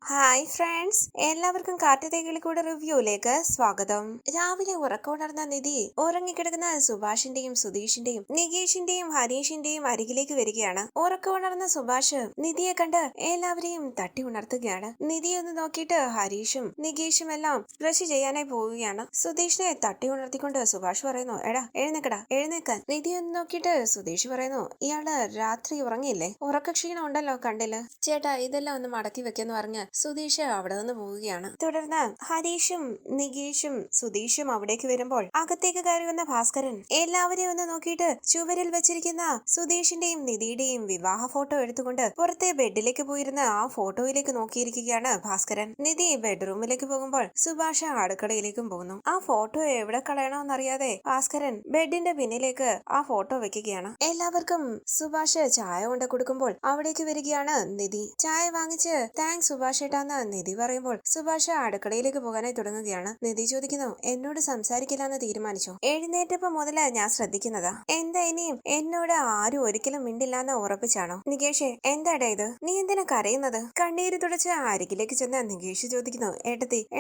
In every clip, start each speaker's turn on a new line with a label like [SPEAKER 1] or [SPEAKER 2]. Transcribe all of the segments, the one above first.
[SPEAKER 1] Hi friends, എല്ലാവർക്കും കാട്ടുതേകളിക്കൂടെ റിവ്യൂയിലേക്ക് സ്വാഗതം. രാവിലെ ഉറക്കമുണർന്ന നിധി ഉറങ്ങിക്കിടക്കുന്ന സുഭാഷിന്റെയും സുധീഷിന്റെയും നികേഷിന്റെയും ഹരീഷിന്റെയും അരികിലേക്ക് വരികയാണ്. ഉറക്കമുണർന്ന സുഭാഷ് നിധിയെ കണ്ട് എല്ലാവരെയും തട്ടി ഉണർത്തുകയാണ്. നിധിയെ ഒന്ന് നോക്കിയിട്ട് ഹരീഷും നികേഷും എല്ലാം ബ്രഷ് ചെയ്യാനായി പോവുകയാണ്. സുധീഷിനെ തട്ടി ഉണർത്തിക്കൊണ്ട് സുഭാഷ് പറയുന്നു, എടാ എഴുന്നേക്കടാ എഴുന്നേക്കാൻ. നിധിയെ ഒന്ന് നോക്കിയിട്ട് സുധീഷ് പറയുന്നു, ഇയാള് രാത്രി ഉറങ്ങിയില്ലേ? ഉറക്കക്ഷീണം ഉണ്ടല്ലോ കണ്ടില്ല. ചേട്ടാ ഇതെല്ലാം ഒന്ന് മടക്കി വെക്കെന്ന് പറഞ്ഞ് സുധീഷ് അവിടെ നിന്ന് പോവുകയാണ്. തുടർന്ന് ഹരീഷും നികേഷും സുധീഷും അവിടേക്ക് വരുമ്പോൾ അകത്തേക്ക് കയറി വന്ന ഭാസ്കരൻ എല്ലാവരെയും ഒന്ന് നോക്കിയിട്ട് ചുവരിൽ വെച്ചിരിക്കുന്ന സുധീഷിന്റെയും നിധിയുടെയും വിവാഹ ഫോട്ടോ എടുത്തുകൊണ്ട് പുറത്തെ ബെഡിലേക്ക് പോയിരുന്ന ആ ഫോട്ടോയിലേക്ക് നോക്കിയിരിക്കുകയാണ് ഭാസ്കരൻ. നിധി ബെഡ്റൂമിലേക്ക് പോകുമ്പോൾ സുഭാഷ് അടുക്കളയിലേക്കും പോകുന്നു. ആ ഫോട്ടോ എവിടെ കളയണമെന്നറിയാതെ ഭാസ്കരൻ ബെഡിന്റെ പിന്നിലേക്ക് ആ ഫോട്ടോ വെക്കുകയാണ്. എല്ലാവർക്കും സുഭാഷ് ചായ കൊണ്ട് കൊടുക്കുമ്പോൾ അവിടേക്ക് വരികയാണ് നിധി. ചായ വാങ്ങിച്ച് താങ്ക്സ് സുഭാഷ് ഏട്ടാന്ന് നിധി പറയുമ്പോൾ സുഭാഷ് അടുക്കളയിലേക്ക് പോകാനായി തുടങ്ങുകയാണ്. നിധി ചോദിക്കുന്നു, എന്നോട് സംസാരിക്കില്ലാന്ന് തീരുമാനിച്ചോ? എഴുന്നേറ്റപ്പോ മുതല് ഞാൻ ശ്രദ്ധിക്കുന്നതാ. എന്താ ഇനിയും എന്നോട് ആരും ഒരിക്കലും മിണ്ടില്ലാന്ന് ഉറപ്പിച്ചാണോ? നികേഷേ എന്താടാ ഇത്? നീ എന്തിനാ കരയുന്നത്? കണ്ണീര് തുടച്ച് അരികിലേക്ക് ചെന്ന് നികേഷ് ചോദിക്കുന്നു,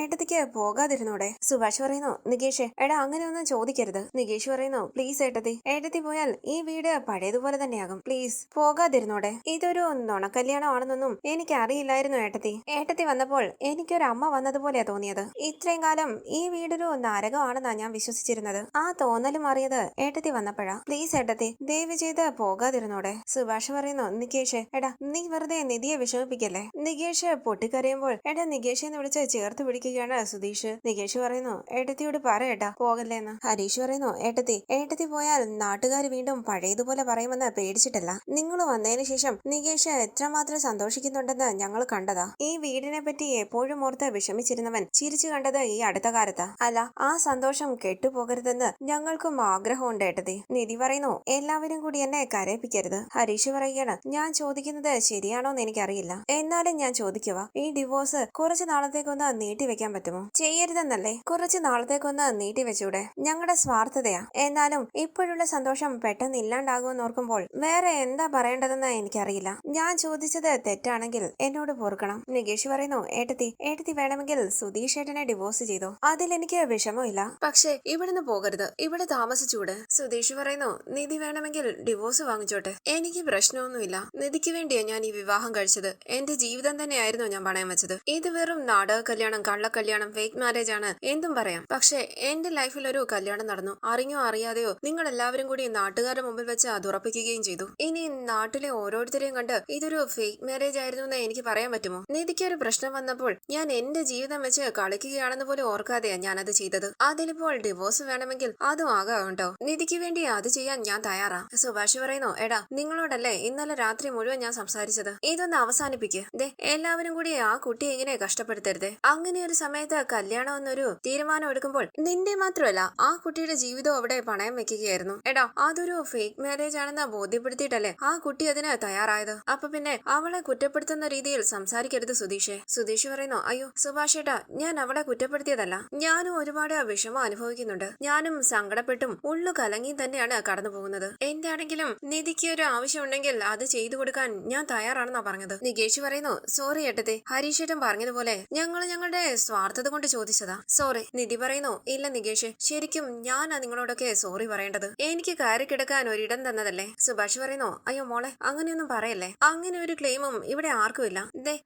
[SPEAKER 1] ഏട്ടത്തിക്ക് പോകാതിരുന്നോടെ? സുഭാഷ് പറയുന്നു, നികേഷേ എടാ അങ്ങനെ ഒന്നും ചോദിക്കരുത്. നികേഷ് പറയുന്നു, പ്ലീസ് ഏട്ടത്തി പോയാൽ ഈ വീട് പഴയതുപോലെ തന്നെയാകും. പ്ലീസ് പോകാതിരുന്നോടെ. ഇതൊരു നുണക്കല്യാണം ആണെന്നൊന്നും എനിക്ക് അറിയില്ലായിരുന്നു ഏട്ടത്തി വന്നപ്പോൾ എനിക്കൊരു അമ്മ വന്നതുപോലെയാ തോന്നിയത്. ഇത്രയും കാലം ഈ വീടൊരു നരകമാണെന്നാ ഞാൻ വിശ്വസിച്ചിരുന്നത്. ആ തോന്നല് മാറിയത് ഏട്ടത്തി വന്നപ്പോഴാ. പ്ലീസ് ഏട്ടത്തി ദയവ് ചെയ്ത് പോകാതിരുന്നോടെ. സുഭാഷ് പറയുന്നു, നികേഷ് എടാ നീ വെറുതെ നിധിയെ വിഷമിപ്പിക്കല്ലേ. നികേഷ് പൊട്ടിക്കരയുമ്പോൾ എടാ നികേഷ് എന്ന് വിളിച്ച് ചേർത്ത് പിടിക്കുകയാണ് സുധീഷ്. നികേഷ് പറയുന്നു, ഏട്ടത്തിയോട് പറയേട്ടാ പോകല്ലേന്ന്. ഹരീഷ് പറയുന്നു, ഏട്ടത്തി പോയാൽ നാട്ടുകാർ വീണ്ടും പഴയതുപോലെ പറയുമെന്ന് പേടിച്ചിട്ടല്ല. നിങ്ങൾ വന്നതിന് ശേഷം നികേഷ് എത്രമാത്രം സന്തോഷിക്കുന്നുണ്ടെന്ന് ഞങ്ങൾ കണ്ടതാ. ഈ വീടിനെ പറ്റി എപ്പോഴും ഓർത്ത് വിഷമിച്ചിരുന്നവൻ ചിരിച്ചു കണ്ടത് ഈ അടുത്ത കാലത്താ. അല്ല ആ സന്തോഷം കെട്ടുപോകരുതെന്ന് ഞങ്ങൾക്കും ആഗ്രഹമുണ്ട് ഏട്ടത്തി. നിധി പറയുന്നു, എല്ലാവരും കൂടി എന്നെ കരയിപ്പിക്കരുത്. ഹരീഷ് പറയുകയാണ്, ഞാൻ ചോദിക്കുന്നത് ശരിയാണോന്ന് എനിക്കറിയില്ല, എന്നാലും ഞാൻ ചോദിക്കുക, ഈ ഡിവോഴ്സ് കുറച്ചു നാളത്തേക്കൊന്ന് നീട്ടിവെക്കാൻ പറ്റുമോ? ചെയ്യരുതെന്നല്ലേ? കുറച്ചു നാളത്തേക്കൊന്ന് നീട്ടിവെച്ചൂടെ? ഞങ്ങളുടെ സ്വാർത്ഥതയാ. എന്നാലും ഇപ്പോഴുള്ള സന്തോഷം പെട്ടെന്ന് ഇല്ലാണ്ടാകുമെന്ന് ഓർക്കുമ്പോൾ വേറെ എന്താ പറയേണ്ടതെന്ന് എനിക്കറിയില്ല. ഞാൻ ചോദിച്ചത് തെറ്റാണെങ്കിൽ എന്നോട് പൊറുക്കണം. നികേഷ് പറയുന്നു, ഏട്ടത്തി വേണമെങ്കിൽ സുധീഷ് ഏട്ടനെ ഡിവോഴ്സ് ചെയ്തോ, അതിലെനിക്ക് വിഷമമില്ല. പക്ഷെ ഇവിടുന്ന് പോകരുത്, ഇവിടെ താമസിച്ചൂടെ? സുധീഷ് പറയുന്നു, നിധി വേണമെങ്കിൽ ഡിവോഴ്സ് വാങ്ങിച്ചോട്ടെ, എനിക്ക് പ്രശ്നമൊന്നുമില്ല. നിധിക്ക് വേണ്ടിയാ ഞാൻ ഈ വിവാഹം കഴിച്ചത്. എന്റെ ജീവിതം തന്നെയായിരുന്നു ഞാൻ പണയം വെച്ചത്. ഇത് വെറും നാടക കല്യാണം, കള്ളക്കല്യാണം, ഫേക്ക് മാരേജ് ആണ് എന്തും പറയാം. പക്ഷെ എന്റെ ലൈഫിൽ ഒരു കല്യാണം നടന്നു. അറിഞ്ഞോ അറിയാതെയോ നിങ്ങൾ എല്ലാവരും കൂടി നാട്ടുകാരുടെ മുമ്പിൽ വെച്ച് അത് ഉറപ്പിക്കുകയും ചെയ്തു. ഇനി നാട്ടിലെ ഓരോരുത്തരെയും കണ്ട് ഇതൊരു ഫേക്ക് മാരേജ് ആയിരുന്നു എന്ന് എനിക്ക് പറയാൻ പറ്റുമോ? നിധിക്കൊരു പ്രശ്നം വന്നപ്പോൾ ഞാൻ എന്റെ ജീവിതം വെച്ച് കളിക്കുകയാണെന്ന് പോലും ഓർക്കാതെയാ ഞാനത് ചെയ്തത്. അതിലിപ്പോൾ ഡിവോഴ്സ് വേണമെങ്കിൽ അതും ആകാം കേട്ടോ. നിധിക്ക് വേണ്ടി അത് ചെയ്യാൻ ഞാൻ തയ്യാറാ. സുഭാഷ് പറയുന്നു, എടാ നിങ്ങളോടല്ലേ ഇന്നലെ രാത്രി മുഴുവൻ ഞാൻ സംസാരിച്ചത്. ഇതൊന്ന് അവസാനിപ്പിക്കുക. എല്ലാവരും കൂടി ആ കുട്ടിയെ ഇങ്ങനെ കഷ്ടപ്പെടുത്തരുതേ. അങ്ങനെ ഒരു സമയത്ത് കല്യാണം എന്നൊരു തീരുമാനം എടുക്കുമ്പോൾ നിന്റെ മാത്രമല്ല ആ കുട്ടിയുടെ ജീവിതം അവിടെ പണയം വെക്കുകയായിരുന്നു. എടാ അതൊരു ഫേക്ക് മാരേജ് ആണെന്ന് ബോധ്യപ്പെടുത്തിയിട്ടല്ലേ ആ കുട്ടി അതിന് തയ്യാറായത്. അപ്പൊ പിന്നെ അവളെ കുറ്റപ്പെടുത്തുന്ന രീതിയിൽ സംസാരിക്കരുത് സുധീഷേ. സുധീഷ് പറയുന്നു, അയ്യോ സുഭാഷ് ഏട്ടാ ഞാൻ അവളെ കുറ്റപ്പെടുത്തിയതല്ല. ഞാനും ഒരുപാട് വിഷമം അനുഭവിക്കുന്നുണ്ട്. ഞാനും സങ്കടപ്പെട്ടും ഉള്ളു കലങ്ങിയും തന്നെയാണ് കടന്നു പോകുന്നത്. എന്താണെങ്കിലും നിധിക്ക് ഒരു ആവശ്യമുണ്ടെങ്കിൽ അത് ചെയ്തു കൊടുക്കാൻ ഞാൻ തയ്യാറാണെന്നാ പറഞ്ഞത്. നികേഷ് പറയുന്നു, സോറി ഏട്ടത്തെ, ഹരീഷ് ഏട്ടൻ പറഞ്ഞതുപോലെ ഞങ്ങൾ ഞങ്ങളുടെ സ്വാർത്ഥത കൊണ്ട് ചോദിച്ചതാ. സോറി. നിധി പറയുന്നു, ഇല്ല നികേഷ്, ശരിക്കും ഞാനാ നിങ്ങളോടൊക്കെ സോറി പറയേണ്ടത്. എനിക്ക് കയറി കിടക്കാൻ ഒരിടം തന്നതല്ലേ. സുഭാഷ് പറയുന്നു, അയ്യോ മോളെ അങ്ങനെയൊന്നും പറയല്ലേ. അങ്ങനെ ഒരു ക്ലെയിമും ഇവിടെ ആർക്കും ഇല്ല.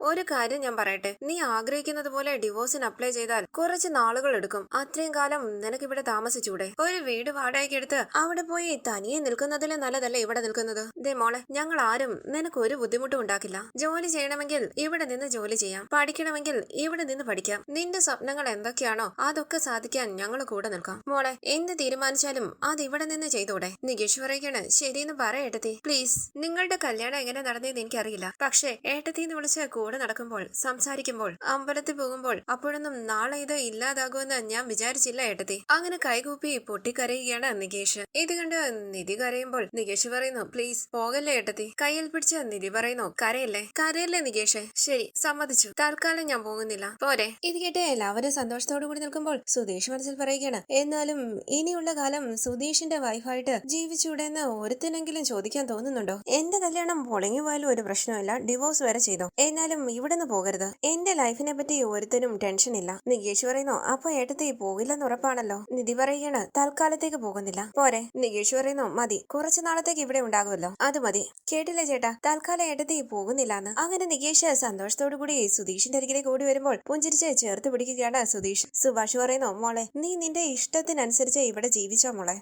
[SPEAKER 1] ഒരു കാര്യം ഞാൻ പറയട്ടെ, നീ ആഗ്രഹിക്കുന്നത് പോലെ ഡിവോഴ്സിന് അപ്ലൈ ചെയ്താൽ കുറച്ച് നാളുകൾ എടുക്കും. അത്രയും കാലം നിനക്ക് ഇവിടെ താമസിച്ചൂടെ? ഒരു വീട് വാടകയ്ക്ക് എടുത്ത് അവിടെ പോയി തനിയെ നിൽക്കുന്നതിലും നല്ലതല്ലേ ഇവിടെ നിൽക്കുന്നത്. മോളെ ഞങ്ങൾ ആരും നിനക്ക് ഒരു ബുദ്ധിമുട്ടും ഉണ്ടാക്കില്ല. ജോലി ചെയ്യണമെങ്കിൽ ഇവിടെ നിന്ന് ജോലി ചെയ്യാം, പഠിക്കണമെങ്കിൽ ഇവിടെ നിന്ന് പഠിക്കാം. നിന്റെ സ്വപ്നങ്ങൾ എന്തൊക്കെയാണോ അതൊക്കെ സാധിക്കാൻ ഞങ്ങൾ കൂടെ നിൽക്കാം. മോളെ എന്ത് തീരുമാനിച്ചാലും അത് ഇവിടെ നിന്ന് ചെയ്തോടെ. നികേഷ് പറയുകയാണ്, ശരിയെന്ന് പറയേട്ടത്തി പ്ലീസ്. നിങ്ങളുടെ കല്യാണം എങ്ങനെ നടന്നതെന്ന് എനിക്കറിയില്ല, പക്ഷേ ഏട്ടത്തി എന്ന് വിളിച്ച് കൂടെ നടക്കുമ്പോൾ സംസാരിക്കുമ്പോൾ അമ്പലത്തിൽ പോകുമ്പോൾ അപ്പോഴൊന്നും നാളെ ഇത് ഇല്ലാതാകുമെന്ന് ഞാൻ വിചാരിച്ചില്ല ഏട്ടത്തി. അങ്ങനെ കൈകൂപ്പി പൊട്ടിക്കരയുകയാണ് നികേഷ്. ഇത് കണ്ട് നിധി കരയുമ്പോൾ നികേഷ് പറയുന്നു, പ്ലീസ് പോകല്ലേ ഏട്ടത്തി. കയ്യിൽ പിടിച്ച് നിധി പറയുന്നു, കരയല്ലേ നികേഷ്. ശരി സമ്മതിച്ചു, തൽക്കാലം ഞാൻ പോകുന്നില്ല, പോരെ. ഇത് കേട്ട് എല്ലാവരും സന്തോഷത്തോടു കൂടി നിൽക്കുമ്പോൾ സുധീഷ് മനസ്സിൽ പറയുകയാണ്, എന്നാലും ഇനിയുള്ള കാലം സുധീഷിന്റെ വൈഫായിട്ട് ജീവിച്ചൂടെന്ന് ഒരുത്തിനെങ്കിലും ചോദിക്കാൻ തോന്നുന്നുണ്ടോ? എന്റെ കല്യാണം പൊളിഞ്ഞു പോയാലും ഒരു പ്രശ്നമില്ല, ഡിവോഴ്സ് വരെ ചെയ്തോ, എന്നാലും ഇവിടുന്ന് പോകരുത്. എന്റെ ലൈഫിനെ പറ്റി ഒരുത്തനും ടെൻഷൻ ഇല്ല. നികേഷ് പറയുന്നു അപ്പൊ ഏട്ടത്തി പോകില്ലെന്ന് ഉറപ്പാണല്ലോ. നിധി പറയുകയാണ് തൽക്കാലത്തേക്ക് പോകുന്നില്ല. പോരെ. നികേഷ് പറയുന്നു മതി, കുറച്ചു നാളത്തേക്ക് ഇവിടെ ഉണ്ടാകുമല്ലോ, അത് മതി. കേട്ടില്ല ചേട്ടാ, തൽക്കാലം ഏട്ടത്തി പോകുന്നില്ലാന്ന്. അങ്ങനെ നികേഷ് സന്തോഷത്തോടു കൂടി സുധീഷിന്റെ അരികിലേക്ക് ഓടി വരുമ്പോൾ പുഞ്ചിരിച്ച് ചേർത്ത് പിടിക്കുകയാണ് സുധീഷ്. സുഭാഷ് പറയുന്നു മോളെ, നീ നിന്റെ ഇഷ്ടത്തിനനുസരിച്ച് ഇവിടെ ജീവിച്ചോ മോളെ.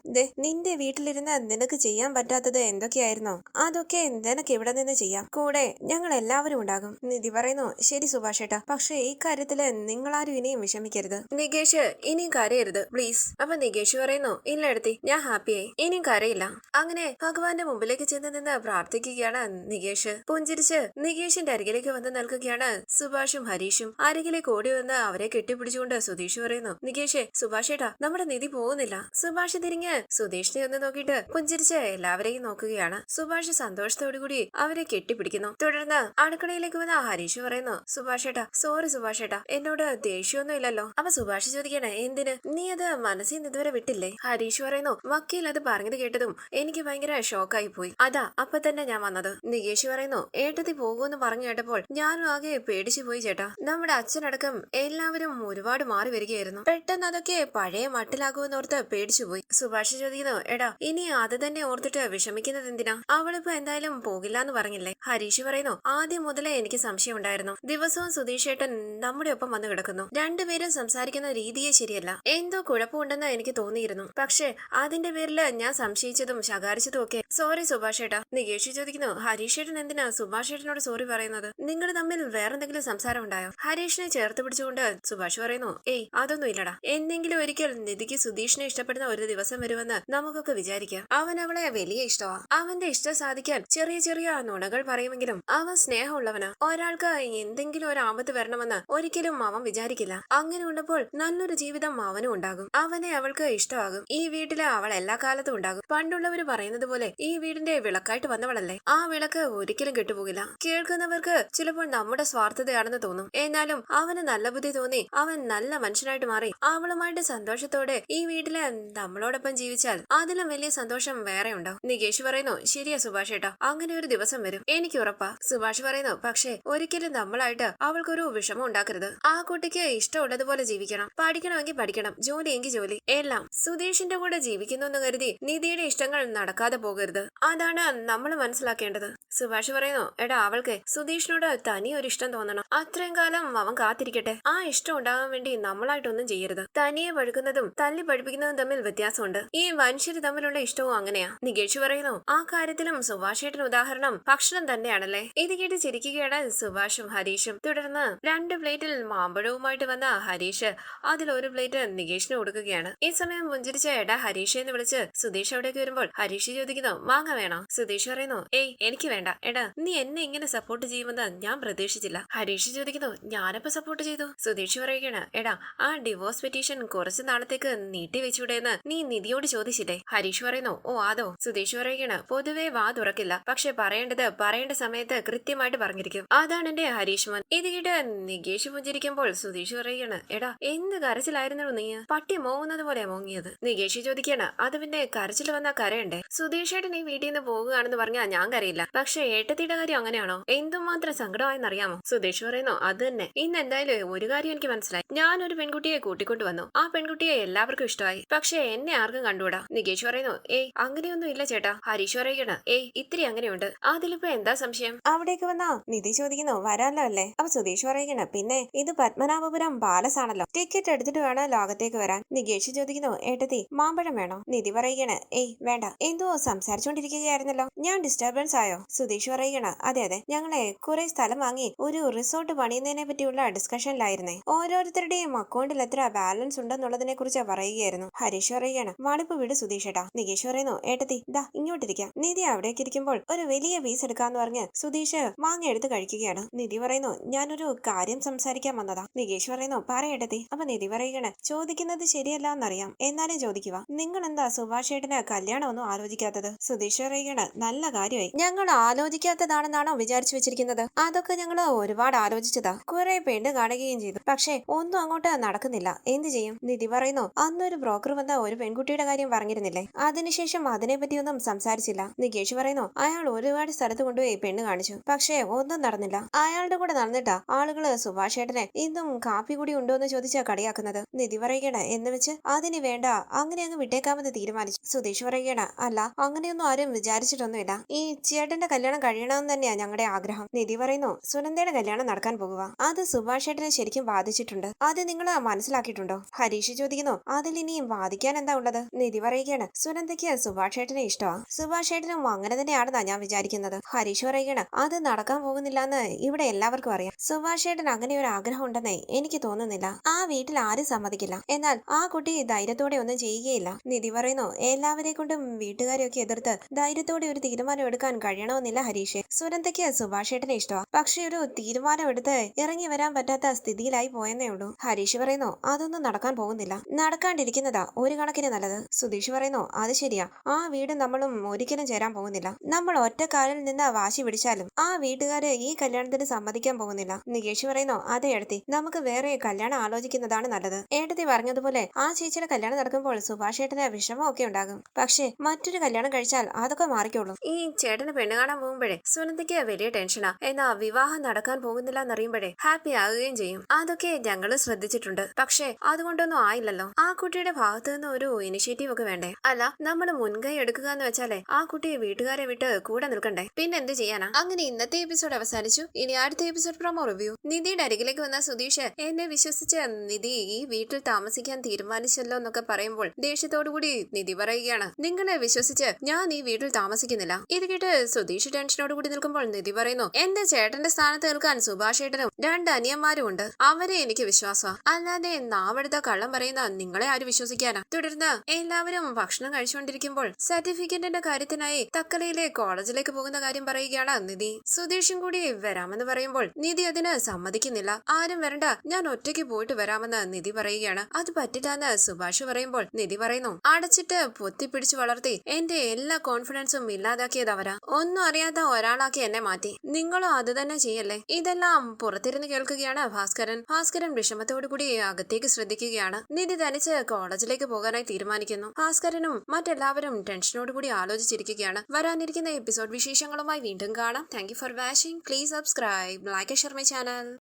[SPEAKER 1] നിന്റെ വീട്ടിലിരുന്ന് നിനക്ക് ചെയ്യാൻ പറ്റാത്തത് എന്തൊക്കെയായിരുന്നോ അതൊക്കെ നിനക്ക് ഇവിടെ നിന്ന് ചെയ്യാം. കൂടെ ഞങ്ങൾ എല്ലാവരും ഉണ്ടാകും. നിധി പറയുന്നു ശരി സുഭാഷ് ഏട്ടാ, പക്ഷേ ഈ കാര്യത്തില് നിങ്ങളാരും ഇനിയും വിഷമിക്കരുത്. നികേഷ് ഇനിയും കരയരുത് പ്ലീസ്. അപ്പൊ നികേഷ് പറയുന്നു ഇല്ല എടുത്തി, ഞാൻ ഹാപ്പിയായി, ഇനിയും കരയില്ല. അങ്ങനെ ഭഗവാന്റെ മുമ്പിലേക്ക് ചെന്ന് നിന്ന് പ്രാർത്ഥിക്കുകയാണ് നികേഷ്. പുഞ്ചിരിച്ച് നികേഷിന്റെ അരികിലേക്ക് വന്ന് നിൽക്കുകയാണ് സുഭാഷും ഹരീഷും. അരികിലേക്ക് ഓടി വന്ന് അവരെ കെട്ടിപ്പിടിച്ചുകൊണ്ട് സുധീഷ് പറയുന്നു നികേഷേ, സുഭാഷ് ഏട്ടാ, നമ്മുടെ നിധി പോകുന്നില്ല. സുഭാഷ് തിരിഞ്ഞ് സുധീഷിനെ ഒന്ന് നോക്കിയിട്ട് പുഞ്ചിരിച്ച് എല്ലാവരെയും നോക്കുകയാണ്. സുഭാഷ് സന്തോഷത്തോടു കൂടി അവരെ കെട്ടിപ്പിടിക്കുന്നു. തുടർന്ന് അടുക്കളയിലേക്ക് വന്ന ഹരീഷ് പറയുന്നു സുഭാഷ് ഏട്ടാ, സോറി സുഭാഷ് ഏട്ടാ, എന്നോട് ദേഷ്യമൊന്നും ഇല്ലല്ലോ. അപ്പൊ സുഭാഷ് ചോദിക്കണേ എന്തിന്, നീ അത് മനസ്സിൽ നിന്ന് ഇതുവരെ വിട്ടില്ലേ? ഹരീഷ് പറയുന്നു വക്കീൽ അത് പറഞ്ഞത് കേട്ടതും എനിക്ക് ഭയങ്കര ഷോക്കായി പോയി, അതാ അപ്പൊ തന്നെ ഞാൻ വന്നത്. നികേഷ് പറയുന്നു ഏട്ടത്തി പോകുമെന്ന് പറഞ്ഞു കേട്ടപ്പോൾ ഞാനും ആകെ പേടിച്ചു പോയി ചേട്ടാ. നമ്മുടെ അച്ഛനടക്കം എല്ലാവരും ഒരുപാട് മാറി വരികയായിരുന്നു. പെട്ടെന്ന് അതൊക്കെ പഴയ മട്ടിലാകുമെന്നോർത്ത് പേടിച്ചുപോയി. സുഭാഷ് ചോദിക്കുന്നു എടാ, ഇനി അത് തന്നെ ഓർത്തിട്ട് വിഷമിക്കുന്നത് എന്തിനാ? അവളിപ്പോ എന്തായാലും പോകില്ല എന്ന് പറഞ്ഞില്ലേ? ഹരീഷ് പറയുന്നു ആദ്യം മുതലേ എനിക്ക് സംശയം ഉണ്ടായിരുന്നു. ദിവസവും സുധീഷ് ഏട്ടൻ നമ്മുടെ ഒപ്പം വന്നു കിടക്കുന്നു. രണ്ടുപേരും സംസാരിക്കുന്ന രീതിയെ ശരിയല്ല, എന്തോ കുഴപ്പമുണ്ടെന്ന് എനിക്ക് തോന്നിയിരുന്നു. പക്ഷെ അതിന്റെ പേരില് ഞാൻ സംശയിച്ചതും ശകാരിച്ചതും ഒക്കെ. സോറി സുഭാഷ് ഏട്ടാ. നികേഷ് ചോദിക്കുന്നു ഹരീഷ് ഏട്ടൻ എന്തിനാ സുഭാഷ് ഏട്ടനോട് സോറി പറയുന്നത്? നിങ്ങൾ തമ്മിൽ വേറെന്തെങ്കിലും സംസാരം ഉണ്ടായോ? ഹരീഷിനെ ചേർത്ത് പിടിച്ചുകൊണ്ട് സുഭാഷ് പറയുന്നു ഏയ് അതൊന്നും ഇല്ലടാ. എന്തെങ്കിലും ഒരിക്കൽ നിധിക്ക് സുധീഷിനെ ഇഷ്ടപ്പെടുന്ന ഒരു ദിവസം വരുമെന്ന് നമുക്കൊക്കെ വിചാരിക്കാം. അവൻ അവളെ വലിയ ഇഷ്ടമാ. അവന്റെ ഇഷ്ടം സാധിക്കാൻ ചെറിയ ചെറിയ നുണകൾ പറയുമെങ്കിലും അവൻ സ്നേഹമുള്ളവനാ. ഒരാൾക്ക് എന്തെങ്കിലും ഒരു ആപത്ത് വരണമെന്ന് ഒരിക്കലും അവൻ വിചാരിക്കില്ല. അങ്ങനെ ഉള്ളപ്പോൾ നല്ലൊരു ജീവിതം അവനും ഉണ്ടാകും. അവനെ അവൾക്ക് ഇഷ്ടമാകും. ഈ വീട്ടില് അവൾ എല്ലാ കാലത്തും ഉണ്ടാകും. പണ്ടുള്ളവര് പറയുന്നത് പോലെ ഈ വീടിന്റെ വിളക്കായിട്ട് വന്നവളല്ലേ. ആ വിളക്ക് ഒരിക്കലും കെട്ടുപോകില്ല. കേൾക്കുന്നവർക്ക് ചിലപ്പോൾ നമ്മുടെ സ്വാർത്ഥതയാണെന്ന് തോന്നും. എന്നാലും അവന് നല്ല ബുദ്ധി തോന്നി അവൻ നല്ല മനുഷ്യനായിട്ട് മാറി അവളുമായിട്ട് സന്തോഷത്തോടെ ഈ വീട്ടില് നമ്മളോടൊപ്പം ജീവിച്ചാൽ അതിലും വലിയ സന്തോഷം വേറെ ഉണ്ടാവും. നികേഷ് പറയുന്നു ശരിയാ സുഭാഷ് ഏട്ടാ, അങ്ങനെ ഒരു ദിവസം വരും, എനിക്ക് ഉറപ്പാ. സുഭാഷ് പറയുന്നു പക്ഷേ ഒരിക്കലും നമ്മളായിട്ട് അവൾക്കൊരു വിഷമം ഉണ്ടാക്കരുത്. ആ കുട്ടിക്ക് ഇഷ്ടമുള്ളതുപോലെ ജീവിക്കണം. പഠിക്കണമെങ്കിൽ പഠിക്കണം, ജോലിയെങ്കിൽ ജോലി, എല്ലാം. സുധീഷിന്റെ കൂടെ ജീവിക്കുന്നു എന്ന് കരുതി നിധിയുടെ ഇഷ്ടങ്ങൾ നടക്കാതെ പോകരുത്. അതാണ് നമ്മൾ മനസ്സിലാക്കേണ്ടത്. സുഭാഷ് പറയുന്നു എടാ, അവൾക്ക് സുധീഷിനോട് തനി ഒരു ഇഷ്ടം തോന്നണം. അത്രയും കാലം അവൻ കാത്തിരിക്കട്ടെ. ആ ഇഷ്ടം ഉണ്ടാകാൻ വേണ്ടി നമ്മളായിട്ടൊന്നും ചെയ്യരുത്. തനിയെ പഴുക്കുന്നതും തല്ലി പഠിപ്പിക്കുന്നതും തമ്മിൽ വ്യത്യാസമുണ്ട്. ഈ മനുഷ്യര് തമ്മിലുള്ള ഇഷ്ടവും അങ്ങനെയാ. നികേഷ് പറയുന്നു ആ കാര്യത്തിലും സുഭാഷ് ഏട്ടൻ ഉദാഹരണം ഭക്ഷണം തന്നെയാണല്ലേ. ഇത് കേട്ട് ചിരിക്കുകയാണ് സുഭാഷും ഹരീഷും. തുടർന്ന് 2 പ്ലേറ്റിൽ മാമ്പഴവുമായിട്ട് വന്ന ഹരീഷ് അതിലൊരു പ്ലേറ്റ് നികേഷിന് കൊടുക്കുകയാണ്. ഈ സമയം പുഞ്ചിരിച്ച എടാ ഹരീഷ് എന്ന് വിളിച്ച് സുധീഷ് അവിടേക്ക് വരുമ്പോൾ ഹരീഷ് ചോദിക്കുന്നു മാങ്ങ വേണോ? സുധീഷ് പറയുന്നു ഏയ് എനിക്ക് വേണ്ട. എടാ, നീ എന്നെ ഇങ്ങനെ സപ്പോർട്ട് ചെയ്യുമെന്ന് ഞാൻ പ്രതീക്ഷിച്ചില്ല. ഹരീഷ് ചോദിക്കുന്നു ഞാനപ്പോ സപ്പോർട്ട് ചെയ്തു? സുധീഷ് പറയുകയാണ് എടാ, ആ ഡിവോഴ്സ് പെറ്റീഷൻ കുറച്ചു നാളത്തേക്ക് നീട്ടി വെച്ചൂടെന്ന് നീ നിധിയോട് ചോദിച്ചില്ലേ? ഹരീഷ് പറയുന്നു ഓ അതോ? സുധീഷ് പറയുകയാണ് പൊതുവെ വാ തുറക്കില്ല, പക്ഷെ പറയേണ്ടത് പറയേണ്ട സമയത്ത് കൃത്യമായിട്ട് പറഞ്ഞിരിക്കും. അതാണ് എന്റെ ഹരീഷ് മോൻ. ഇത് കേട്ട് നികേഷ് പുഞ്ചിരിക്കുമ്പോൾ സുധീഷ് പറയുകയാണ് എടാ, എന്ത് കരച്ചിലായിരുന്നു നീ? പട്ടി മോങ്ങുന്നത് പോലെ മോങ്ങിയത്. നികേഷ് ചോദിക്കുകയാണ് അത് പിന്നെ കരച്ചിൽ വന്നാ കരയണ്ടേ? സുധീഷ് ഏട്ടൻ ഈ വീട്ടിൽ നിന്ന് പോവുകയാണെന്ന് പറഞ്ഞാൽ ഞാൻ കരയില്ല, പക്ഷെ ഏട്ടത്തിയുടെ കാര്യം അങ്ങനെയാണോ? എന്തുമാത്രം സങ്കടമായെന്നറിയാമോ? സുധീഷ് പറയുന്നു അത് തന്നെ. ഇന്ന് എന്തായാലും ഒരു കാര്യം എനിക്ക് മനസ്സിലായി. ഞാനൊരു പെൺകുട്ടിയെ കൂട്ടിക്കൊണ്ടു വന്നു. ആ പെൺകുട്ടിയെ എല്ലാവർക്കും ഇഷ്ടമായി, പക്ഷെ എന്നെ ആർക്കും കണ്ടുകൂടാ. നികേഷ് പറയുന്നു ഏയ് അങ്ങനെയൊന്നും ഇല്ല ചേട്ടാ. ഹരീഷ് പറയുകയാണ് ഏയ് ഇത്തിരി അങ്ങനെയുണ്ട്. അതിലിപ്പോ എന്താ സംശയം? അവിടേക്ക് വന്നാ നിധി ചോദിക്കുന്നു വരാല്ലോ അല്ലേ? അപ്പൊ സുധീഷ് പറയുകയാണ് പിന്നെ ഇത് പത്മനാഭപുരം പാലസ് ആണല്ലോ, ടിക്കറ്റ് എടുത്തിട്ട് വേണം ലോകത്തേക്ക് വരാൻ. നികേഷ് ചോദിക്കുന്നു ഏട്ടത്തി മാമ്പഴം വേണോ? നിധി പറയുകയാണ് ഏയ് വേണ്ട. എന്തോ സംസാരിച്ചോണ്ടിരിക്കുകയായിരുന്നല്ലോ, ഞാൻ ഡിസ്റ്റർബൻസ് ആയോ? സുധീഷ് പറയുകയാണ് അതെ അതെ, ഞങ്ങളെ കുറെ സ്ഥലം വാങ്ങി ഒരു റിസോർട്ട് പണിയുന്നതിനെ പറ്റിയുള്ള ഡിസ്കഷനിലായിരുന്നേ. ഓരോരുത്തരുടെയും അക്കൗണ്ടിൽ എത്ര ബാലൻസ് ഉണ്ടെന്നുള്ളതിനെ കുറിച്ച് പറയുകയായിരുന്നു. ഹരീഷ് പറയുകയാണ് വാളിപ്പ് വിട് സുധീഷേട്ടാ. നികേഷ് പറയുന്നു ഏട്ടത്തി ദാ ഇങ്ങോട്ടിരിക്കാം. നിധി അവിടേക്ക് ഇരിക്കുമ്പോൾ ഒരു വലിയ പീസ് എടുക്കാന്ന് പറഞ്ഞ് സുധീഷ് മാങ്ങ എടുത്ത് കഴിക്കുകയാണ്. നിധി പറയുന്നു ഞാനൊരു കാര്യം സംസാരിക്കാൻ വന്നതാ. നികേഷ് പറയുന്നു പറയേട്ടത്തി. അപ്പൊ നിധി പറയുകയാണ് ചോദിക്കുന്നത് ശരിയല്ല എന്നറിയാം, എന്നാലും ചോദിക്കുക. നിങ്ങൾ എന്താ സുഭാഷ് ഏട്ടന് കല്യാണമൊന്നും ആലോചിക്കാത്തത്? സുധീഷ് പറയുകയാണ് നല്ല കാര്യമായി. ഞങ്ങൾ ആലോചിക്കാത്തതാണെന്നാണോ വിചാരിച്ചു വെച്ചിരിക്കുന്നത്? അതൊക്കെ ഞങ്ങൾ ഒരുപാട് ആലോചിച്ചതാ, കുറെ പെണ്ണ് കാണുകയും ചെയ്തു, പക്ഷെ ഒന്നും അങ്ങോട്ട് നടക്കുന്നില്ല. എന്ത് ചെയ്യും? നിധി പറയുന്നു അന്നൊരു ബ്രോക്കർ വന്ന ഒരു പെൺകുട്ടിയുടെ കാര്യം പറഞ്ഞിരുന്നില്ലേ, അതിനുശേഷം അതിനെപ്പറ്റിയൊന്നും സംസാരിച്ചില്ല. നികേഷ് പറയുന്നു അയാൾ ഒരുപാട് സ്ഥലത്ത് കൊണ്ടുപോയി പെണ്ണ് കാണിച്ചു, പക്ഷെ ഒന്നും നടന്നില്ല. അയാളുടെ കൂടെ കൂടെ നടന്നിട്ടാ ആളുകള് സുഭാഷ് ഏട്ടനെ ഇന്നും കാപ്പി കൂടി ഉണ്ടോന്ന് ചോദിച്ചാ കളിയാക്കുന്നത്. നിധി പറയുകയാണ് എന്ന് വെച്ച് അതിന് വേണ്ട, അങ്ങനെ അങ്ങ് വിട്ടേക്കാമെന്ന് തീരുമാനിച്ചു. സുധീഷ് പറയുകയാണ് അല്ല, അങ്ങനെയൊന്നും ആരും വിചാരിച്ചിട്ടൊന്നുമില്ല. ഈ ചേട്ടന്റെ കല്യാണം കഴിയണമെന്ന് തന്നെയാ ഞങ്ങളുടെ ആഗ്രഹം. നിധി പറയുന്നു സുനന്ദയുടെ കല്യാണം നടക്കാൻ പോകുക. അത് സുഭാഷ് ഏട്ടനെ ശരിക്കും ബാധിച്ചിട്ടുണ്ട്. അത് നിങ്ങൾ മനസ്സിലാക്കിയിട്ടുണ്ടോ? ഹരീഷ് ചോദിക്കുന്നു. അതിൽ ഇനിയും വാദിക്കാൻ എന്താ ഉള്ളത്? നിധി പറയുകയാണ് സുനന്ദയ്ക്ക് സുഭാഷ് ഏട്ടനെ ഇഷ്ടമാ. സുഭാഷ് ഏട്ടനും അങ്ങനെ തന്നെയാണെന്നാ ഞാൻ വിചാരിക്കുന്നത്. ഹരീഷ് പറയുകയാണ് അത് നടക്കാൻ പോകുന്നില്ല എന്ന് ഇവിടെ എല്ലാവർക്കും അറിയാം. സുഭാഷ് ഏട്ടൻ അങ്ങനെ ഒരു ആഗ്രഹം ഉണ്ടെന്നേ എനിക്ക് തോന്നുന്നില്ല. ആ വീട്ടിൽ ആരും സമ്മതിക്കില്ല. എന്നാൽ ആ കുട്ടി ധൈര്യത്തോടെ ഒന്നും ചെയ്യുകയില്ല. നിധി പറയുന്നു എല്ലാവരെ കൊണ്ടും വീട്ടുകാരെയൊക്കെ എതിർത്ത് ധൈര്യത്തോടെ ഒരു തീരുമാനം എടുക്കാൻ കഴിയണമെന്നില്ല ഹരീഷ്. സുനന്ദയ്ക്ക് സുഭാഷ് ഏട്ടനെ ഇഷ്ടമാണ്. പക്ഷെ ഒരു തീരുമാനം എടുത്ത് ഇറങ്ങി വരാൻ പറ്റാത്ത സ്ഥിതിയിലായി പോയെന്നേ ഉള്ളൂ. ഹരീഷ് പറയുന്നു അതൊന്നും നടക്കാൻ പോകുന്നില്ല. നടക്കാണ്ടിരിക്കുന്നതാ ഒരു കണക്കിന് നല്ലത്. സുധീഷ് പറയുന്നു അത് ശരിയാ, ആ വീട് നമ്മളും ഒരിക്കലും ചേരാൻ പോകുന്നില്ല. നമ്മൾ ഒറ്റക്കാലിൽ നിന്ന് വാശി പിടിച്ചാലും ആ വീട്ടുകാര് ഈ കല്യാണത്തിന് സമ്മതിക്കാൻ പോകുന്നില്ല. നികേഷ് പറയുന്നു അതെ ഏടത്തി, നമുക്ക് വേറെ കല്യാണം ആലോചിക്കുന്നതാണ് നല്ലത്. ഏടത്തി പറഞ്ഞതുപോലെ ആ ചേച്ചിയുടെ കല്യാണം നടക്കുമ്പോൾ സുഭാഷ് ഏട്ടന് വിഷമമൊക്കെ ഉണ്ടാകും. പക്ഷെ മറ്റൊരു കല്യാണം കഴിച്ചാൽ അതൊക്കെ മാറിക്കോളും. ഈ ചേട്ടന് പെണ്ണ് കാണാൻ പോകുമ്പോഴേ സുനന്ദയ്ക്ക് വലിയ ടെൻഷനാ. എന്നാ വിവാഹം നടക്കാൻ പോകുന്നില്ല എന്നറിയുമ്പോഴേ ഹാപ്പി ആകുകയും ചെയ്യും. അതൊക്കെ ഞങ്ങള് ശ്രദ്ധിച്ചിട്ടുണ്ട്. പക്ഷെ അതുകൊണ്ടൊന്നും ആയില്ലല്ലോ. ആ കുട്ടിയുടെ ഭാഗത്തു നിന്ന് ഒരു ഇനിഷ്യേറ്റീവ് ഒക്കെ വേണ്ടേ? അല്ല, നമ്മൾ മുൻകൈ എടുക്കുക എന്ന് വെച്ചാലേ ആ കുട്ടിയെ വീട്ടുകാരെ വിട്ട് കൂടെ നിൽക്കണ്ടേ? പിന്നെ എന്ത് ചെയ്യാനാ? അങ്ങനെ ഇന്നത്തെ എപ്പിസോഡ് അവസാനിച്ചു. ഇനി അടുത്ത എപ്പിസോഡ് പ്രൊമോ റിവ്യൂ. നിധിയുടെ അരികിലേക്ക് വന്ന സുധീഷ് എന്നെ വിശ്വസിച്ച് നിധി ഈ വീട്ടിൽ താമസിക്കാൻ തീരുമാനിച്ചല്ലോ എന്നൊക്കെ പറയുമ്പോൾ ദേഷ്യത്തോടുകൂടി നിധി പറയുകയാണ് നിങ്ങളെ വിശ്വസിച്ച് ഞാൻ ഈ വീട്ടിൽ താമസിക്കുന്നില്ല. ഇത് കേട്ട് സുധീഷ് ടെൻഷനോട് കൂടി നിൽക്കുമ്പോൾ നിധി പറയുന്നു എന്റെ ചേട്ടന്റെ സ്ഥാനത്ത് നിൽക്കാൻ സുഭാഷ് ഏട്ടനും 2 അനിയന്മാരും ഉണ്ട്. അവരെ എനിക്ക് വിശ്വാസമാണ്. അല്ലാതെ നാവെടുത്ത കള്ളം പറയുന്ന നിങ്ങളെ ആര് വിശ്വസിക്കാനാ? തുടർന്ന് എല്ലാവരും ഭക്ഷണം കഴിച്ചുകൊണ്ടിരിക്കുമ്പോൾ സർട്ടിഫിക്കറ്റിന്റെ കാര്യത്തിനായി തക്കലയിലെ കോളേജിലേക്ക് പോകുന്ന കാര്യം പറയുകയാണ് നിധി. സുധീഷും കൂടി വരാമെന്ന് പറയുമ്പോൾ നിധി അതിന് സമ്മതിക്കുന്നില്ല. ആരും വരണ്ട, ഞാൻ ഒറ്റയ്ക്ക് പോയിട്ട് വരാമെന്ന് നിധി പറയുകയാണ്. അത് പറ്റില്ല എന്ന് സുഭാഷ് പറയുമ്പോൾ നിധി പറയുന്നു അടച്ചിട്ട് പൊത്തിപ്പിടിച്ചു വളർത്തി എന്റെ എല്ലാ കോൺഫിഡൻസും ഇല്ലാതാക്കിയതവരാ. ഒന്നും അറിയാത്ത ഒരാളാക്കി എന്നെ മാറ്റി. നിങ്ങളും അത് തന്നെ ചെയ്യല്ലേ? ഇതെല്ലാം പുറത്തിരുന്ന് കേൾക്കുകയാണ് ഭാസ്കരൻ വിഷമത്തോടു കൂടി അകത്തേക്ക് ശ്രദ്ധിക്കുകയാണ്. നിധി തനിച്ച് കോളേജിലേക്ക് പോകാനായി തീരുമാനിക്കുന്നു. ഭാസ്കരനും മറ്റെല്ലാവരും ടെൻഷനോടുകൂടി ആലോചിച്ചിരിക്കുകയാണ്. വരാനിരിക്കുന്ന എപ്പിസോഡ് വിശേഷങ്ങളുമായി വീണ്ടും കാണാം. Thank you for watching. Please subscribe, like, share my channel.